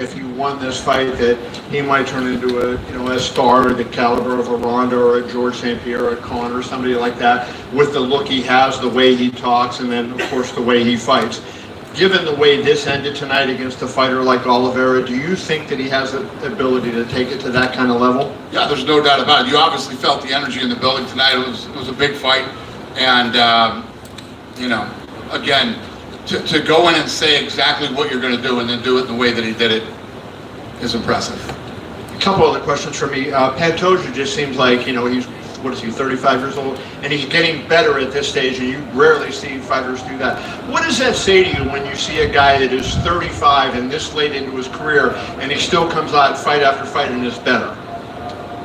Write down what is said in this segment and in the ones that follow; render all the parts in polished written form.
if you won this fight that he might turn into a star the caliber of a Ronda or a George St. Pierre or a Conor or somebody like that, with the look he has, the way he talks, and then of course the way he fights. Given the way this ended tonight against a fighter like Oliveira, do you think that he has the ability to take it to that kind of level? Yeah, there's no doubt about it. You obviously felt the energy in the building tonight. It was a big fight, and again, to go in and say exactly what you're going to do and then do it the way that he did it is impressive. A couple other questions for me. Pantoja just seems like, he's, 35 years old, and he's getting better at this stage, and you rarely see fighters do that. What does that say to you when you see a guy that is 35 and this late into his career, and he still comes out fight after fight and is better?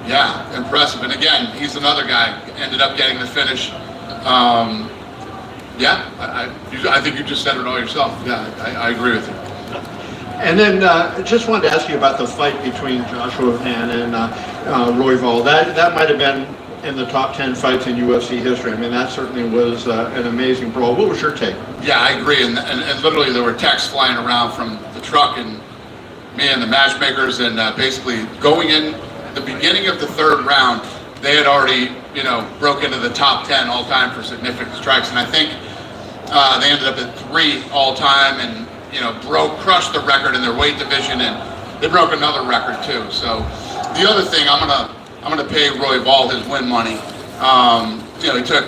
Yeah, impressive. And again, he's another guy, ended up getting the finish. I think you just said it all yourself. Yeah, I agree with you. And then just wanted to ask you about the fight between Joshua Van and Royval. That might have been in the top 10 fights in UFC history. I mean, that certainly was an amazing brawl. What was your take? Yeah, I agree. And literally there were texts flying around from the truck and me and the matchmakers, and basically going in the beginning of the third round, they had already, broke into the top 10 all time for significant strikes. And I think they ended up at 3 all time, and crushed the record in their weight division, and they broke another record too. So the other thing, I'm gonna pay Royval his win money. He took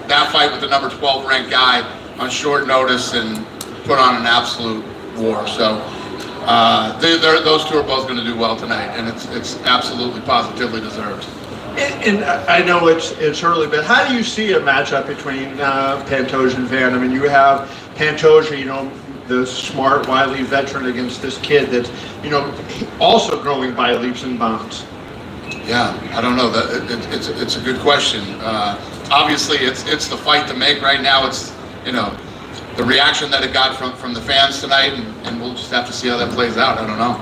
that fight with the number 12 ranked guy on short notice and put on an absolute war. So those two are both going to do well tonight, and it's absolutely positively deserved. And I know it's early, but how do you see a matchup between Pantoja and Van? I mean, you have Pantoja, the smart, wily veteran against this kid that's, also growing by leaps and bounds. Yeah, I don't know. It's a good question. Obviously, it's the fight to make right now. It's the reaction that it got from the fans tonight, and we'll just have to see how that plays out. I don't know.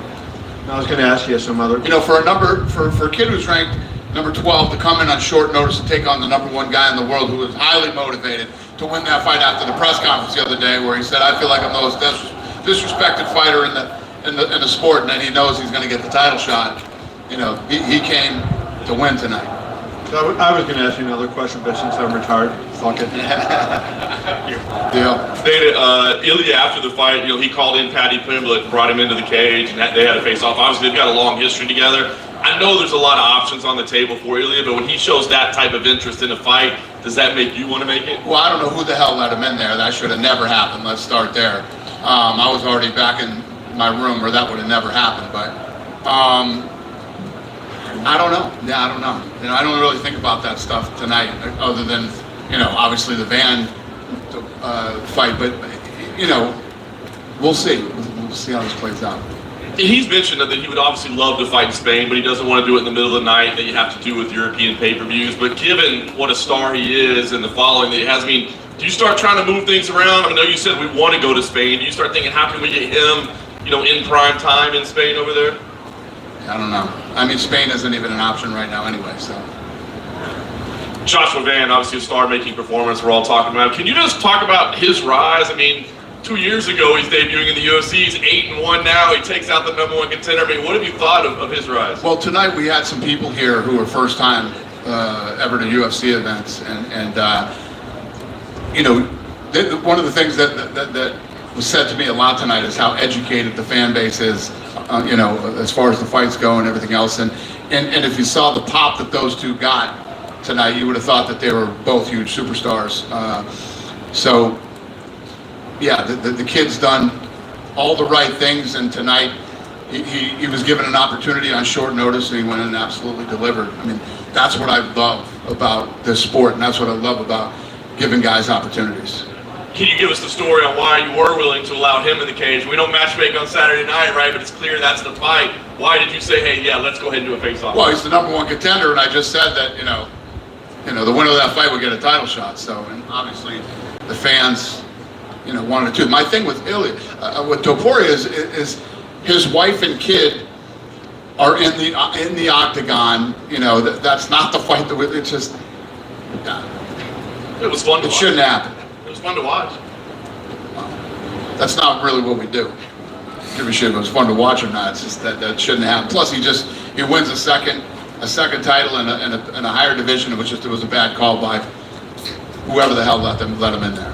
I was going to ask you some other. For a kid who's ranked number 12 to come in on short notice and take on the number 1 guy in the world who was highly motivated to win that fight after the press conference the other day, where he said, "I feel like I'm the most disrespected fighter in the sport," and then he knows he's going to get the title shot. He came to win tonight. So I was going to ask you another question, but since I'm retired, fuck it. Deal. Stated, Ilia, after the fight, he called in Paddy Pimblett, brought him into the cage, and they had a face-off. Obviously, they've got a long history together. I know there's a lot of options on the table for Ilia, but when he shows that type of interest in a fight, does that make you want to make it? Well, I don't know who the hell let him in there. That should have never happened. Let's start there. I was already back in my room where that would have never happened, but I don't know. Yeah, I don't know. I don't really think about that stuff tonight, other than, obviously the Van fight. But, we'll see. We'll see how this plays out. He's mentioned that he would obviously love to fight in Spain, but he doesn't want to do it in the middle of the night that you have to do with European pay-per-views. But given what a star he is and the following that he has, do you start trying to move things around? I know you said we want to go to Spain. Do you start thinking, how can we get him, in prime time in Spain over there? I don't know. Spain isn't even an option right now anyway, so. Joshua Van, obviously a star-making performance we're all talking about. Can you just talk about his rise? 2 years ago he's debuting in the UFC. He's 8-1 now. He takes out the number 1 contender. What have you thought of his rise? Well, tonight we had some people here who were first time ever to UFC events, and one of the things that was said to me a lot tonight is how educated the fan base is, as far as the fights go and everything else. And if you saw the pop that those two got tonight, you would have thought that they were both huge superstars. So, yeah, the kid's done all the right things, and tonight he was given an opportunity on short notice, and he went in and absolutely delivered. That's what I love about this sport, and that's what I love about giving guys opportunities. Can you give us the story on why you were willing to allow him in the cage? We don't matchmake on Saturday night, right? But it's clear that's the fight. Why did you say, hey, yeah, let's go ahead and do a face-off? Well, he's the number 1 contender, and I just said that, the winner of that fight would get a title shot. So, and obviously, the fans, wanted to. My thing with Ilia, with Topuria is his wife and kid are in the octagon. That's not the fight that it's just. It was fun to watch. It shouldn't happen. It was fun to watch. That's not really what we do. give a shit if it was fun to watch or not. It's just that shouldn't happen. Plus, he wins a second title in a higher division, which just it was a bad call by whoever the hell let him in there.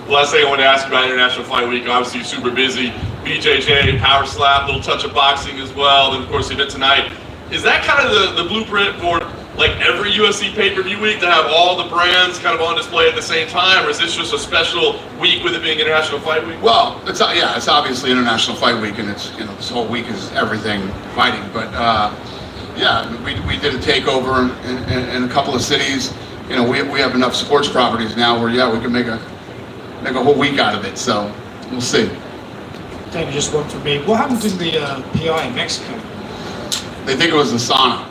Last thing I want to ask about International Fight Week, obviously super busy. BJJ, power slap, little touch of boxing as well. Then of course the event tonight. Is that kind of the blueprint for like every UFC pay-per-view week to have all the brands kind of on display at the same time, or is this just a special week with it being International Fight Week? Well, it's obviously International Fight Week, and it's this whole week is everything fighting. But we did a takeover in a couple of cities. We have enough sports properties now where we can make a whole week out of it. So we'll see. David, just one for me. What happened to the PI in Mexico? They think it was the sauna.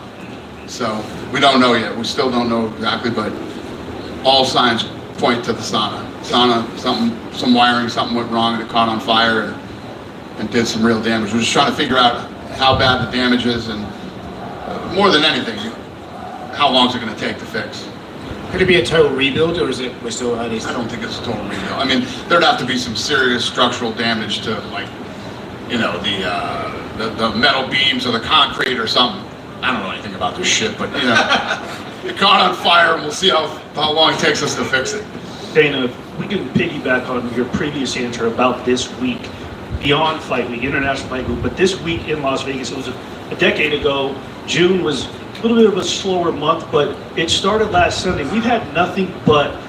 So we don't know yet. We still don't know exactly, but all signs point to the sauna. Some wiring, something went wrong and it caught on fire and did some real damage. We're just trying to figure out how bad the damage is and more than anything, how long is it going to take to fix. Could it be a total rebuild, or is it we're still early? I don't think it's a total rebuild. I mean, there'd have to be some serious structural damage to, like, the metal beams or the concrete or something. I don't know anything about this shit, but it caught on fire, and we'll see how long it takes us to fix it. Dana, if we can piggyback on your previous answer about this week, beyond Fight Week, International Fight Week, but this week in Las Vegas, it was a decade ago. June was a little bit of a slower month, but it started last Sunday. We've had nothing but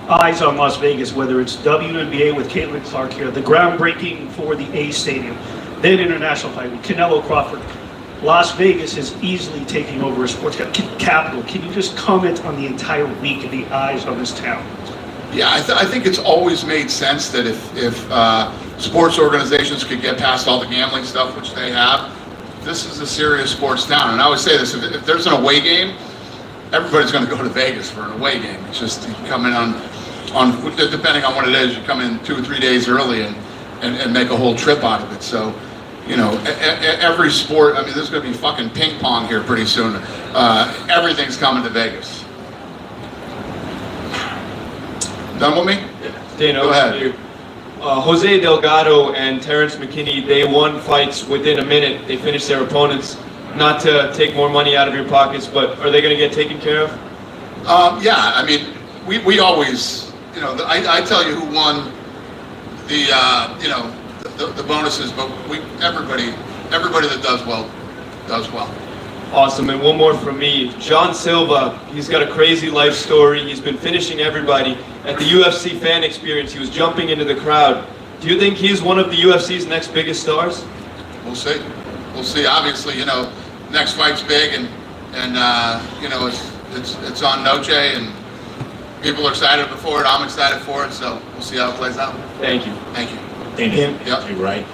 eyes on Las Vegas, whether it's WNBA with Caitlin Clark here, the groundbreaking for the A Stadium, then International Fight Week, Canelo Crawford. Las Vegas is easily taking over a sports capital. Can you just comment on the entire week and the eyes on this town? Yeah, I think it's always made sense that if sports organizations could get past all the gambling stuff, which they have, this is a serious sports town. And I always say this, if there's an away game, everybody's going to go to Vegas for an away game. It's just you come in on depending on what it is, you come in 2 or 3 days early and make a whole trip out of it. So, every sport, I mean, there's going to be fucking ping pong here pretty soon. Everything's coming to Vegas. Done with me? Dana, go ahead. You. Jose Delgado and Terrence McKinney, they won fights within a minute. They finished their opponents. Not to take more money out of your pockets, but are they going to get taken care of? Yeah, I mean, we always, I tell you who won the bonuses, but everybody that does well, does well. Awesome, and one more from me. John Silva, he's got a crazy life story. He's been finishing everybody. At the UFC fan experience, he was jumping into the crowd. Do you think he's one of the UFC's next biggest stars? We'll see. We'll see. Obviously, next fight's big, and it's on Noche, and people are excited for it. I'm excited for it, so we'll see how it plays out. Thank you. Thank you. Dana, Yep. to your right.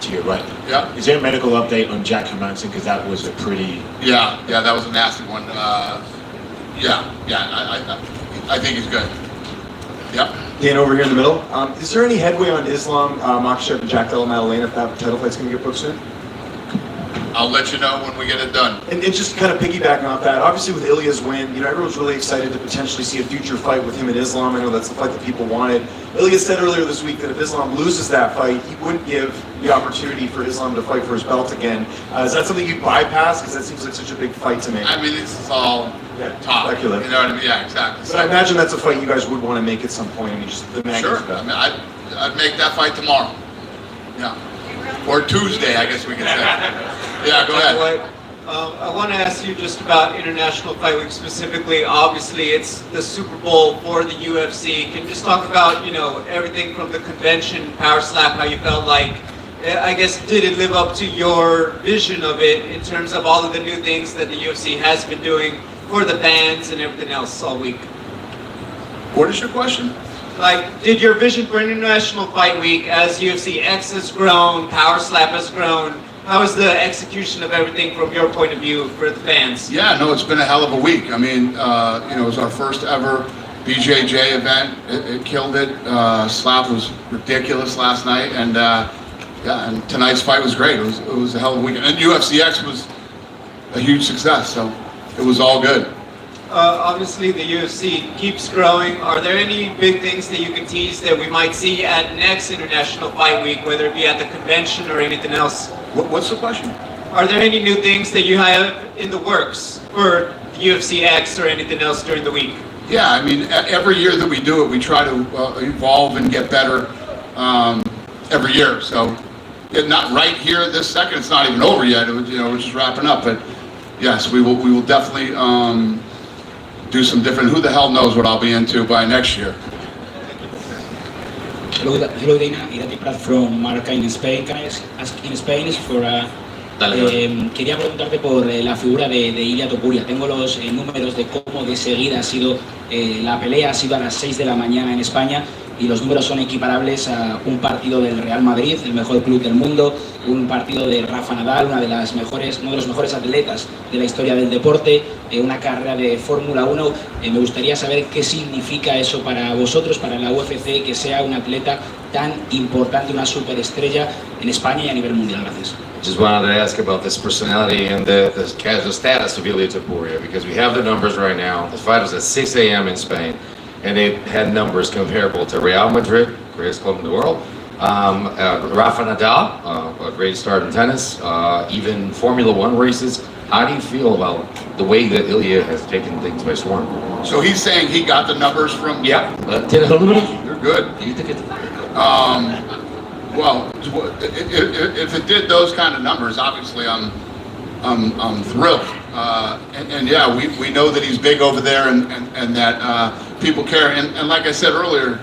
To your right. Yeah. Is there a medical update on Jack Hermanson? Because that was a pretty. Yeah, that was a nasty one. I think he's good. Yep. Dan, over here in the middle. Is there any headway on Islam Makhachev and Jack Della Maddalena if that title fight's going to get booked soon? I'll let you know when we get it done. And just kind of piggybacking off that, obviously with Ilia's win, everyone's really excited to potentially see a future fight with him and Islam. I know that's the fight that people wanted. Ilia said earlier this week that if Islam loses that fight, he wouldn't give the opportunity for Islam to fight for his belt again. Is that something you bypass? Because that seems like such a big fight to make. I mean, this is all talk. Speculative. You know what I mean? Yeah, exactly. But I imagine that's a fight you guys would want to make at some point. I mean, just the magnitude Sure. of that. I mean, I'd make that fight tomorrow. Yeah. Or Tuesday, I guess we could say. Yeah, go ahead. I want to ask you just about International Fight Week specifically. Obviously, it's the Super Bowl for the UFC. Can you just talk about, everything from the convention, Power Slap, how you felt like, I guess, did it live up to your vision of it in terms of all of the new things that the UFC has been doing for the fans and everything else all week? What is your question? Like, did your vision for International Fight Week, as UFC X has grown, Power Slap has grown, how is the execution of everything from your point of view for the fans? Yeah, no, it's been a hell of a week. I mean, it was our first ever BJJ event. It killed it. Slap was ridiculous last night, and and tonight's fight was great. It was a hell of a week. And UFC X was a huge success, so it was all good. obviously the UFC keeps growing. Are there any big things that you can tease that we might see at next International Fight Week, whether it be at the convention or anything else? What's the question? Are there any new things that you have in the works for UFC X or anything else during the week? Yeah, I mean, every year that we do it, we try to evolve and get better every year. So, not right here this second. It's not even over yet. We're just wrapping up. But yes, we will definitely do some different. Who the hell knows what I'll be into by next year? Hello, Dana. Ilia Topuria from Marca in Spain. Can I ask in Spanish for? Quería preguntarte por la figura de Ilia Topuria. Tengo los números de cómo de seguida ha sido la pelea, ha sido a las 6 de la mañana en España y los números son equiparables a un partido del Real Madrid, el mejor club del mundo, un partido de Rafa Nadal, uno de los mejores atletas de la historia del deporte, una carrera de Fórmula 1. Me gustaría saber qué significa eso para vosotros, para la UFC, que sea un atleta tan importante, una superestrella en España y a nivel mundial. Gracias. Just wanted to ask about this personality and the status of Ilia Topuria, because we have the numbers right now. The fight was at 6 a.m. in Spain, and it had numbers comparable to Real Madrid, greatest club in the world, Rafa Nadal, a great start in tennis, even Formula One races. How do you feel about the way that Ilia has taken things by storm? So he's saying he got the numbers from. Yeah. ¿Tienes los números? You're good. Well, if it did those kind of numbers, obviously I'm thrilled. And yeah, we know that he's big over there and that people care. And like I said earlier,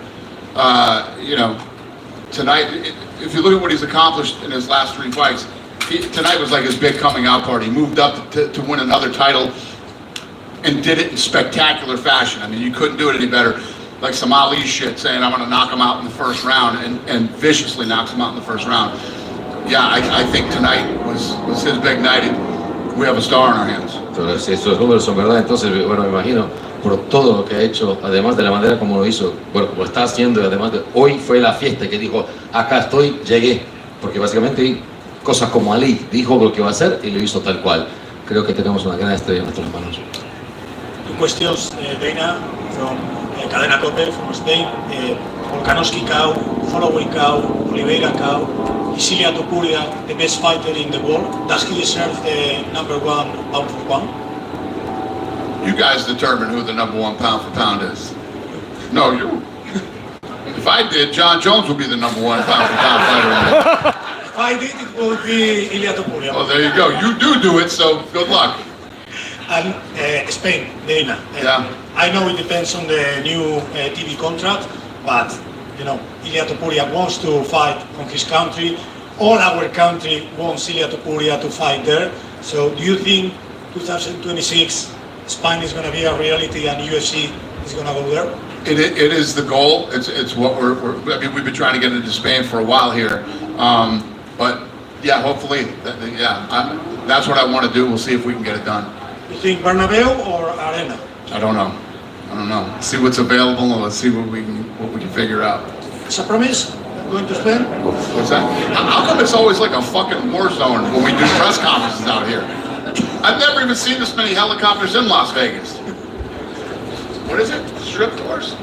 tonight, if you look at what he's accomplished in his last 3 fights, tonight was like his big coming out party. He moved up to win another title and did it in spectacular fashion. I mean, you couldn't do it any better. Like some Ali shit, saying I'm going to knock him out in the first round, and viciously knocks him out in the first round. Yeah, I think tonight was his big night. We have a star in our hands. Entonces, esos números son verdad. Entonces, bueno, me imagino por todo lo que ha hecho, además de la manera como lo hizo, bueno, lo está haciendo, y además de hoy fue la fiesta que dijo, acá estoy, llegué, porque básicamente cosas como Ali dijo lo que va a hacer y lo hizo tal cual. Creo que tenemos una gran estrella en nuestras manos. Two questions, Dana, from Cadena Cope from Spain. Volkanovski cow, Holloway cow, Oliveira cow. Is Ilia Topuria the best fighter in the world? Does he deserve the #1 pound for pound? You guys determine who the #1 pound for pound is. No, you. If I did, John Jones would be the #1 pound for pound fighter. If I did, it would be Ilia Topuria. Oh, there you go. You do it, so good luck. And Spain, Dana. Yeah. I know it depends on the new TV contract, but Ilia Topuria wants to fight from his country. All our country wants Ilia Topuria to fight there. So do you think 2026 Spain is going to be a reality and UFC is going to go there? It is the goal. It's what I mean, we've been trying to get into Spain for a while here, but yeah, hopefully, that's what I want to do. We'll see if we can get it done. You think Bernabeu or Arena? I don't know. See what's available, and let's see what we can figure out. It's a promise. Going to Spain? What's that? How come it's always like a fucking war zone when we do press conferences out here? I've never even seen this many helicopters in Las Vegas. What is it? Strip tours?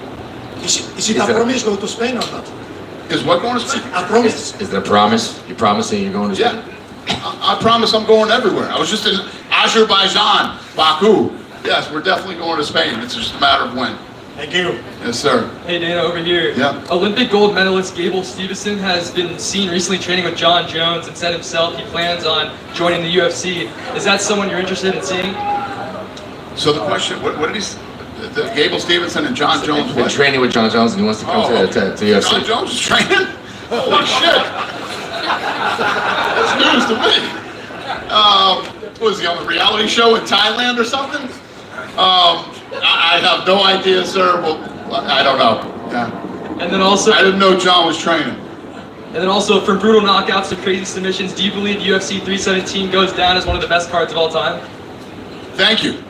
Is it a promise go to Spain or not? Is what going to Spain? A promise? Is it a promise? You're promising you're going to Spain? Yeah. I promise I'm going everywhere. I was just in Azerbaijan, Baku. Yes, we're definitely going to Spain. It's just a matter of when. Thank you. Yes, sir. Hey, Dana, over here. Yeah. Olympic gold medalist Gable Stevenson has been seen recently training with John Jones and said himself he plans on joining the UFC. Is that someone you're interested in seeing? So the question, what did he say? Gable Stevenson and John Jones Been what? training with John Jones and he wants to come to UFC. John Jones is training? Holy shit. That's news to me. Was he on the reality show in Thailand or something? I have no idea, sir. Well, I don't know. Yeah. And then also, I didn't know John was training. And then also, from brutal knockouts to crazy submissions, do you believe UFC 317 goes down as one of the best cards of all time? Thank you.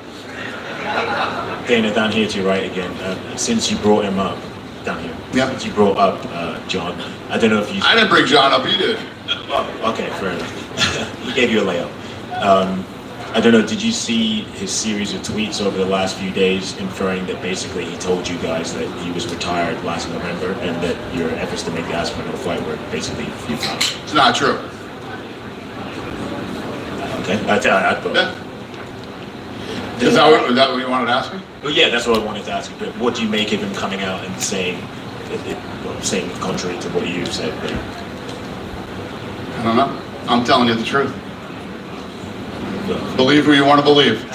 Dana, down here to your right again. Since you brought him up, down here. Yeah. Since you brought up John, I don't know if you. I didn't bring John up. You did. Oh, okay, fair enough. He gave you a layup. I don't know, did you see his series of tweets over the last few days inferring that basically he told you guys that he was retired last November and that your efforts to make the Aspinall fight were basically futile? It's not true. Okay, I thought. Yeah. Is that what you wanted to ask me? Well, yeah, that's what I wanted to ask you. But what do you make of him coming out and saying contrary to what you said? I don't know. I'm telling you the truth. Believe who you want to believe.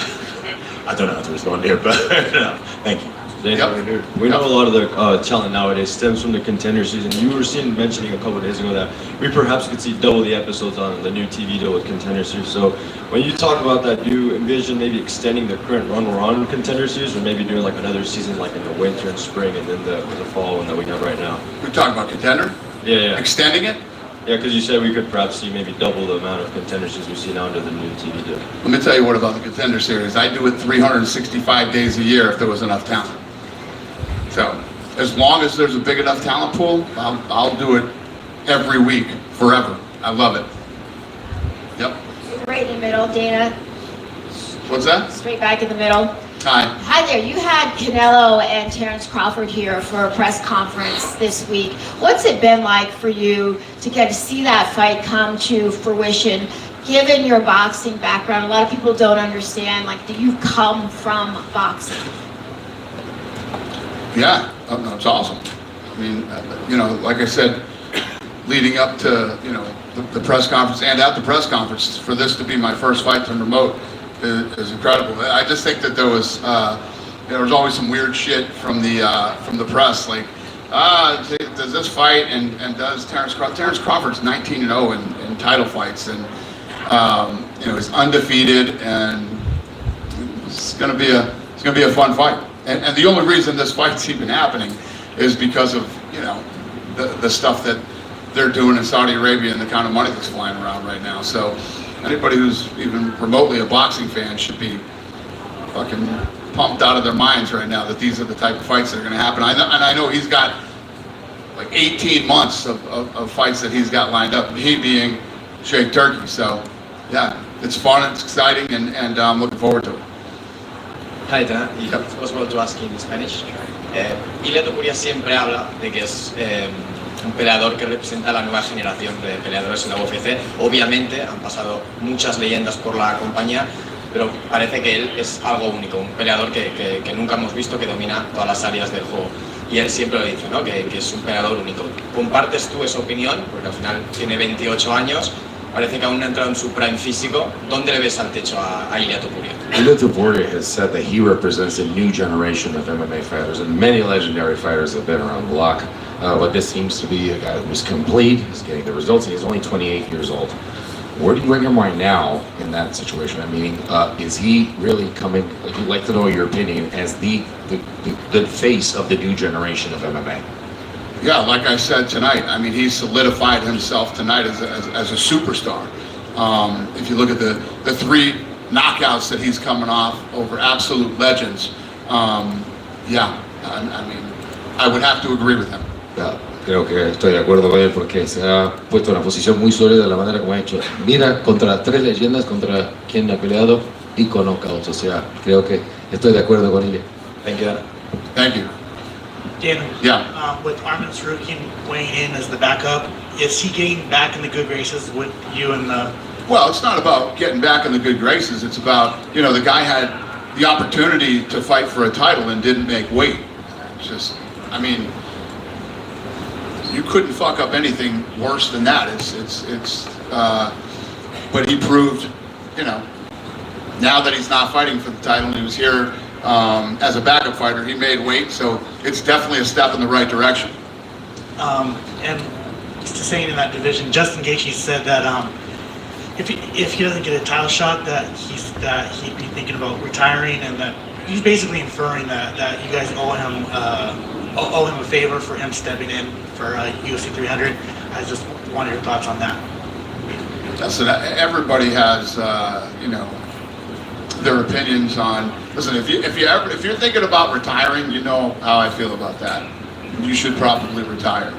I don't know how to respond here, but no, thank you. Yep. We know a lot of the talent nowadays stems from the Contender season. You were mentioning a couple of days ago that we perhaps could see double the episodes on the new TV deal with Contender Series. So when you talk about that, do you envision maybe extending the current run we're on Contender Series, or maybe doing like another season like in the winter and spring and then the fall one that we have right now? We're talking about Contender? Yeah. Extending it? Yeah, because you said we could perhaps see maybe double the amount of Contender Series we see now under the new TV deal. Let me tell you what about the Contender Series. I do it 365 days a year if there was enough talent. So, as long as there's a big enough talent pool, I'll do it every week, forever. I love it. Yep. Right in the middle, Dana. What's that? Straight back in the middle. Hi. Hi there. You had Canelo and Terrence Crawford here for a press conference this week. What's it been like for you to get to see that fight come to fruition, given your boxing background? A lot of people don't understand, like, that you come from boxing. Yeah, no, it's awesome. I mean, like I said, leading up to, the press conference and at the press conference, for this to be my first fight to remote is incredible. I just think that there was always some weird shit from the press, like, does this fight and does Terrence Crawford's 19-0 in title fights, and he's undefeated, and it's gonna be a fun fight. And the only reason this fight's even happening is because of, the stuff that they're doing in Saudi Arabia and the kind of money that's flying around right now. So anybody who's even remotely a boxing fan should be fucking pumped out of their minds right now that these are the type of fights that are going to happen. I know he's got like 18 months of fights that he's got lined up, he being Sheikh Turkey. So yeah, it's fun, it's exciting, and I'm looking forward to it. Hi, Dana. It's possible to ask in Spanish. Ilia Topuria siempre habla de que es un peleador que representa la nueva generación de peleadores en la UFC. Obviamente han pasado muchas leyendas por la compañía, pero parece que él es algo único, un peleador que nunca hemos visto, que domina todas las áreas del juego. Y él siempre lo dice, ¿no? Que es un peleador único. ¿Compartes tú esa opinión? Porque al final tiene 28 años. Parece que aún no ha entrado en su prime físico. ¿Dónde le ves al techo a Ilia Topuria? Ilia Topuria has said that he represents a new generation of MMA fighters, and many legendary fighters have been around the block. But this seems to be a guy who's complete, he's getting the results, and he's only 28 years old. Where do you rank him right now in that situation? I mean, is he really coming, I'd like to know your opinion, as the face of the new generation of MMA? Yeah, like I said tonight, I mean, he's solidified himself tonight as a superstar. If you look at the 3 knockouts that he's coming off over absolute legends, I mean, I would have to agree with him. Creo que estoy de acuerdo con él porque se ha puesto en una posición muy sólida de la manera como ha hecho. Mira contra 3 leyendas, contra quien ha peleado y con knockouts. O sea, creo que estoy de acuerdo con él. Thank you. Thank you. Dan, yeah. With Armin Sarukian weighing in as the backup, is he getting back in the good graces with you and the... Well, it's not about getting back in the good graces. It's about, the guy had the opportunity to fight for a title and didn't make weight. It's just, I mean, you couldn't fuck up anything worse than that. But he proved, now that he's not fighting for the title, and he was here as a backup fighter, he made weight, so it's definitely a step in the right direction. And staying in that division, Justin Gaethje said that if he doesn't get a title shot, that he'd be thinking about retiring, and that he's basically inferring that you guys owe him a favor for him stepping in for UFC 300. I just wanted your thoughts on that. Listen, everybody has their opinions on. Listen, if you're thinking about retiring, you know how I feel about that. You should probably retire.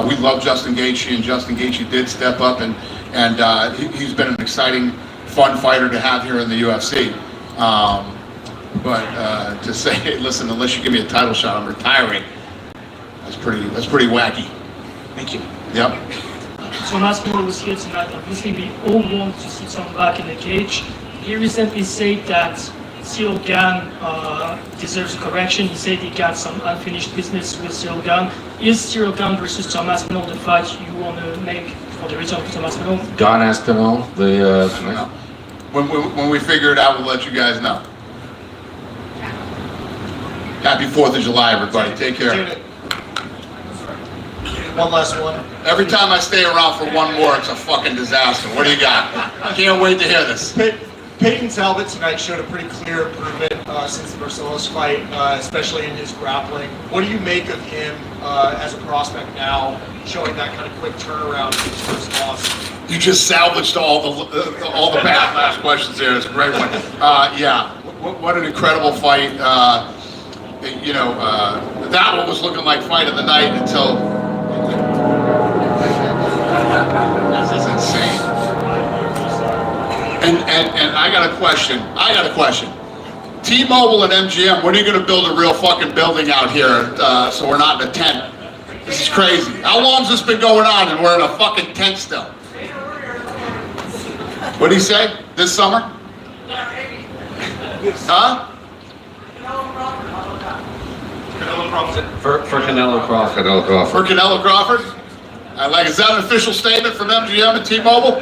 We love Justin Gaethje, and Justin Gaethje did step up, and he's been an exciting fun fighter to have here in the UFC. But to say, hey, listen, unless you give me a title shot, I'm retiring. That's pretty wacky. Thank you. Yep. Thomas Miller was here tonight. Obviously, we all want to see Tom back in the cage. He recently said that Cyril Gane deserves a correction. He said he got some unfinished business with Cyril Gane. Is Cyril Gane versus Thomas Miller the fight you want to make for the return of Thomas Miller? Don Espinal, I don't know. When we figure it out, we'll let you guys know. Happy 4th of July, everybody. Take care. One last one. Every time I stay around for one more, it's a fucking disaster. What do you got? I can't wait to hear this. Peyton Talbot tonight showed a pretty clear improvement since the Barcelos fight, especially in his grappling. What do you make of him as a prospect now, showing that kind of quick turnaround in his first loss? You just salvaged all the bad last questions there. It's a great one. Yeah, what an incredible fight. That one was looking like fight of the night until. This is insane. And I got a question. T-Mobile and MGM, when are you going to build a real fucking building out here so we're not in a tent? This is crazy. How long's this been going on and we're in a fucking tent still? What did he say? This summer? Huh? For Canelo Crawford. Canelo Crawford. For Canelo Crawford? Is that an official statement from MGM and T-Mobile?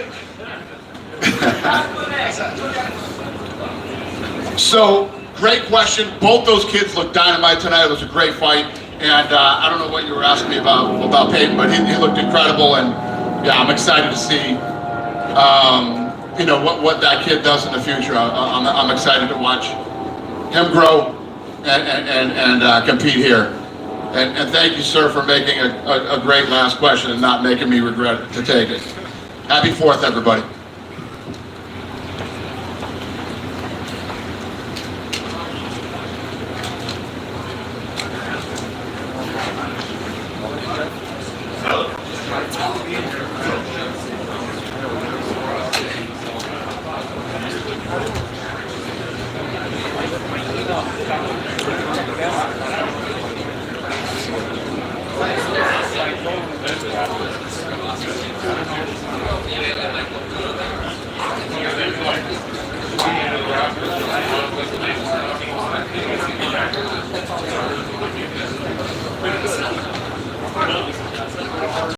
So, great question. Both those kids looked dynamite tonight. It was a great fight. And I don't know what you were asking me about Peyton, but he looked incredible. And yeah, I'm excited to see what that kid does in the future. I'm excited to watch him grow and compete here. And thank you, sir, for making a great last question and not making me regret to take it. Happy 4th, everybody.